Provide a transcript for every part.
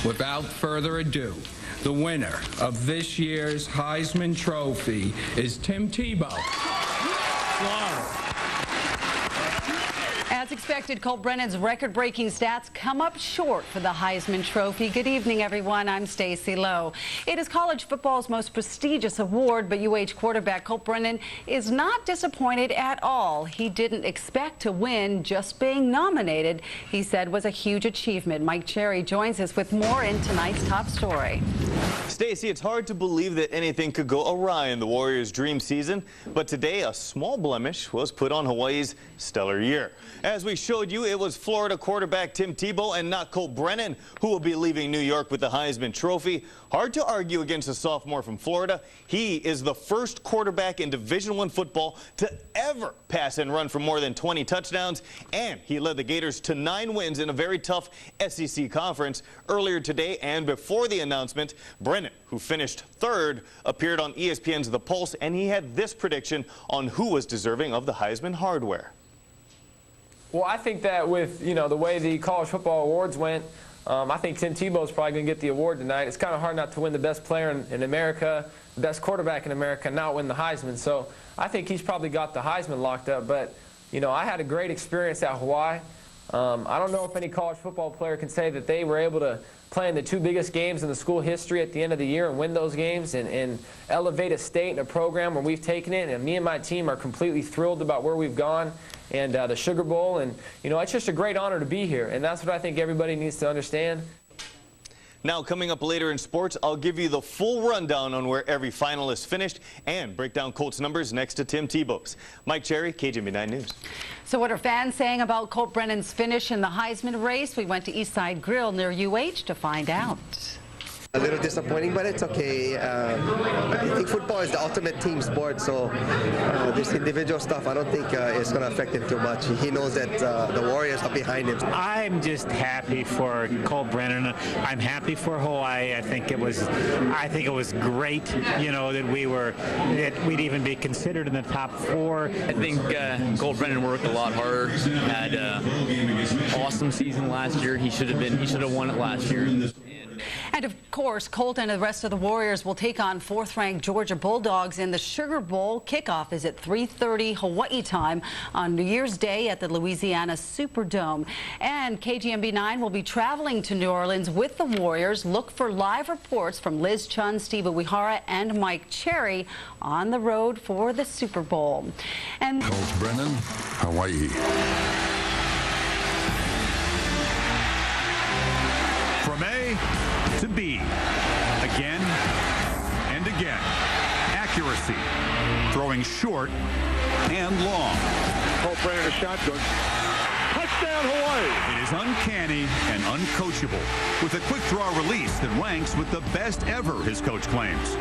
Without further ado, the winner of this year's Heisman Trophy is Tim Tebow. Florida. As expected, Colt Brennan's record-breaking stats come up short for the Heisman Trophy. Good evening, everyone. I'm Stacy Lowe. It is college football's most prestigious award, but UH quarterback Colt Brennan is not disappointed at all. He didn't expect to win. Just being nominated, he said, was a huge achievement. Mike Cherry joins us with more in tonight's top story. Stacy, it's hard to believe that anything could go awry in the Warriors' dream season, but today a small blemish was put on Hawaii's stellar year. As we showed you, it was Florida quarterback Tim Tebow and not Colt Brennan who will be leaving New York with the Heisman Trophy. Hard to argue against a sophomore from Florida. He is the first quarterback in Division I football to ever pass and run for more than 20 touchdowns, and he led the Gators to 9 wins in a very tough SEC conference earlier today. And before the announcement, Brennan, who finished third, appeared on ESPN's The Pulse, and he had this prediction on who was deserving of the Heisman hardware. Well, I think that with, the way the college football awards went, I think Tim Tebow is probably going to get the award tonight. It's kind of hard not to win the best player in America, the best quarterback in America, and not win the Heisman. So I think he's probably got the Heisman locked up. But, I had a great experience at Hawaii. I don't know if any college football player can say that they were able to play in the 2 biggest games in the school history at the end of the year and win those games and elevate a state and a program where we've taken it. And me and my team are completely thrilled about where we've gone and the Sugar Bowl. And, it's just a great honor to be here. And that's what I think everybody needs to understand. Now, coming up later in sports, I'll give you the full rundown on where every finalist finished and break down Colt's numbers next to Tim Tebow's. Mike Cherry, KGMB 9 News. So what are fans saying about Colt Brennan's finish in the Heisman race? We went to Eastside Grill near UH to find out. A little disappointing, but it's okay. I think football is the ultimate team sport, so this individual stuff, I don't think it's going to affect him too much. He knows that the Warriors are behind him. I'm just happy for Colt Brennan. I'm happy for Hawaii. I think it was great, that we'd even be considered in the top 4. I think Colt Brennan worked a lot harder. Had an awesome season last year. He should have won it last year. And of course, Colt and the rest of the Warriors will take on 4th-ranked Georgia Bulldogs in the Sugar Bowl. Kickoff is at 3:30 Hawaii time on New Year's Day at the Louisiana Superdome. And KGMB 9 will be traveling to New Orleans with the Warriors. Look for live reports from Liz Chun, Steve Uehara, and Mike Cherry on the road for the Super Bowl. And Colt Brennan, Hawaii. From A to B, again and again. Accuracy, throwing short and long. Colt Brennan a shotgun. Touchdown Hawaii! It is uncanny and uncoachable, with a quick draw release that ranks with the best ever, his coach claims.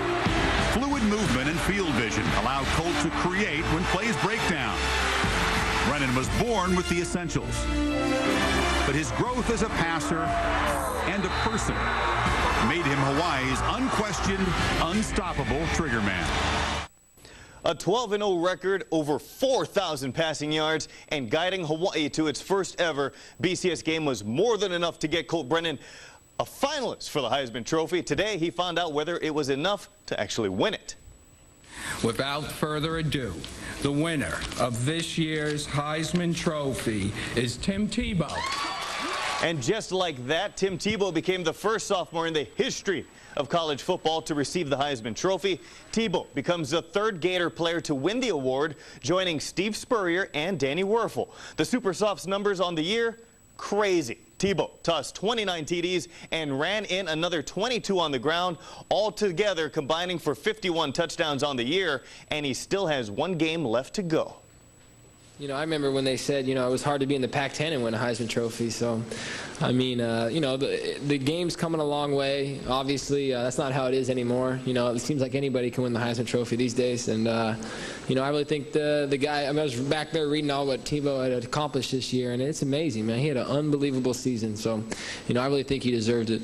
Fluid movement and field vision allow Colt to create when plays break down. Brennan was born with the essentials, but his growth as a passer and a person made him Hawaii's unquestioned, unstoppable trigger man. A 12-0 record, over 4,000 passing yards, and guiding Hawaii to its first ever BCS game was more than enough to get Colt Brennan a finalist for the Heisman Trophy. Today, he found out whether it was enough to actually win it. Without further ado, the winner of this year's Heisman Trophy is Tim Tebow. And just like that, Tim Tebow became the first sophomore in the history of college football to receive the Heisman Trophy. Tebow becomes the 3rd Gator player to win the award, joining Steve Spurrier and Danny Werfel. The Super Soph's numbers on the year, crazy. Tebow tossed 29 TDs and ran in another 22 on the ground, altogether combining for 51 touchdowns on the year, and he still has 1 game left to go. I remember when they said, it was hard to be in the Pac-10 and win a Heisman Trophy. So, I mean, the game's coming a long way. Obviously, that's not how it is anymore. It seems like anybody can win the Heisman Trophy these days. And, I really think the guy, I was back there reading all what Tebow had accomplished this year, and it's amazing, man. He had an unbelievable season. So, I really think he deserved it.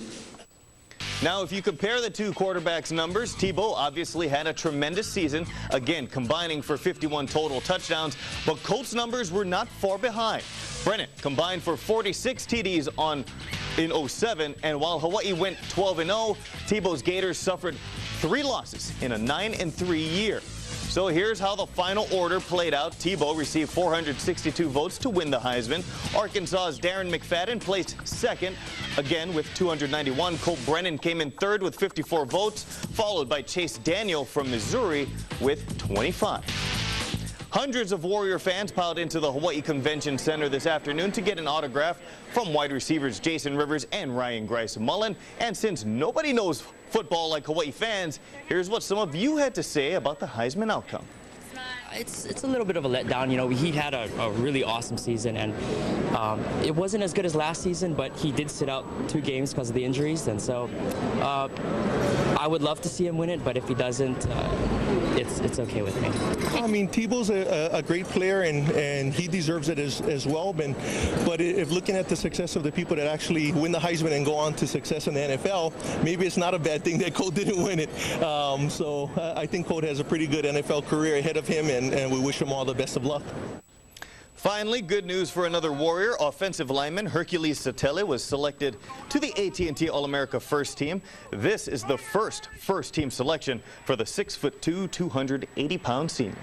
Now, if you compare the 2 quarterbacks' numbers, Tebow obviously had a tremendous season, again combining for 51 total touchdowns, but Colt's numbers were not far behind. Brennan combined for 46 TDs on in 07, and while Hawaii went 12-0, Tebow's Gators suffered 3 losses in a 9-3 year. So here's how the final order played out. Tebow received 462 votes to win the Heisman. Arkansas's Darren McFadden placed second, again with 291. Colt Brennan came in third with 54 votes, followed by Chase Daniel from Missouri with 25. Hundreds of Warrior fans piled into the Hawaii Convention Center this afternoon to get an autograph from wide receivers Jason Rivers and Ryan Grice-Mullen. And since nobody knows football like Hawaii fans, here's what some of you had to say about the Heisman outcome. It's a little bit of a letdown. You know, he had a really awesome season, and it wasn't as good as last season, but he did sit out 2 games because of the injuries, and so I would love to see him win it, but if he doesn't, it's okay with me. I mean, Tebow's a great player, and he deserves it as well. But if looking at the success of the people that actually win the Heisman and go on to success in the NFL, maybe it's not a bad thing that Colt didn't win it. So I think Colt has a pretty good NFL career ahead of him, and we wish him all the best of luck. Finally, good news for another Warrior. Offensive lineman Hercules Satele was selected to the AT&T All-America First Team. This is the first team selection for the 6'2", 280-pound senior.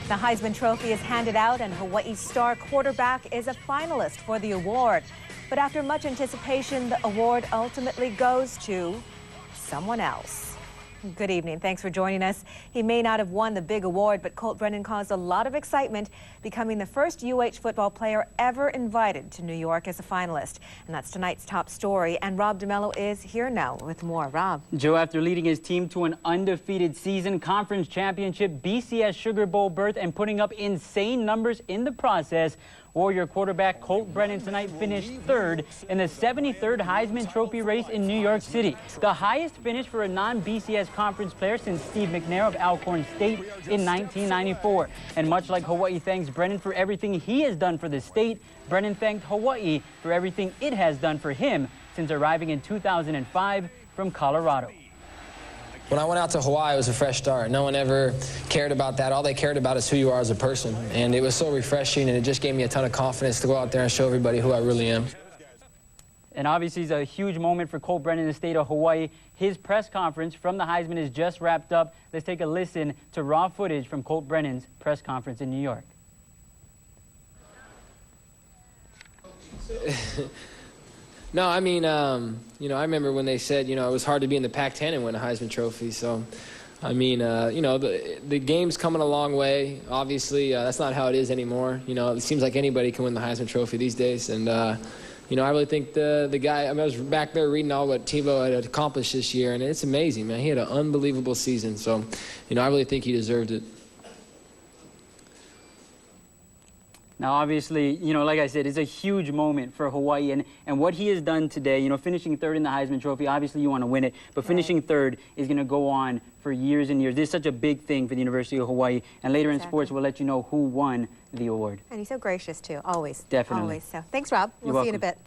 The Heisman Trophy is handed out, and Hawaii's star quarterback is a finalist for the award. But after much anticipation, the award ultimately goes to someone else. Good evening. Thanks for joining us. He may not have won the big award, but Colt Brennan caused a lot of excitement, becoming the first UH football player ever invited to New York as a finalist. And that's tonight's top story. And Rob DeMello is here now with more. Rob. Joe, after leading his team to an undefeated season, conference championship, BCS Sugar Bowl berth, and putting up insane numbers in the process, Warrior quarterback Colt Brennan tonight finished 3rd in the 73rd Heisman Trophy race in New York City, the highest finish for a non-BCS conference player since Steve McNair of Alcorn State in 1994. And much like Hawaii thanks Brennan for everything he has done for the state, Brennan thanked Hawaii for everything it has done for him since arriving in 2005 from Colorado. When I went out to Hawaii, it was a fresh start. No one ever cared about that. All they cared about is who you are as a person. And it was so refreshing, and it just gave me a ton of confidence to go out there and show everybody who I really am. And obviously, it's a huge moment for Colt Brennan in the state of Hawaii. His press conference from the Heisman is just wrapped up. Let's take a listen to raw footage from Colt Brennan's press conference in New York. No, I mean, you know, I remember when they said, you know, it was hard to be in the Pac-10 and win a Heisman Trophy. So, I mean, you know, the game's coming a long way. Obviously, that's not how it is anymore. You know, it seems like anybody can win the Heisman Trophy these days. And, you know, I really think the guy, I mean, I was back there reading all what Tebow had accomplished this year, and it's amazing, man. He had an unbelievable season. So, you know, I really think he deserved it. Now, obviously, you know, like I said, it's a huge moment for Hawaii. And what he has done today, you know, finishing 3rd in the Heisman Trophy, obviously you want to win it, but finishing 3rd is going to go on for years and years. This is such a big thing for the University of Hawaii. And later in sports, we'll let you know who won the award. And he's so gracious, too, always. Definitely. Always. So thanks, Rob. We'll see you in a bit.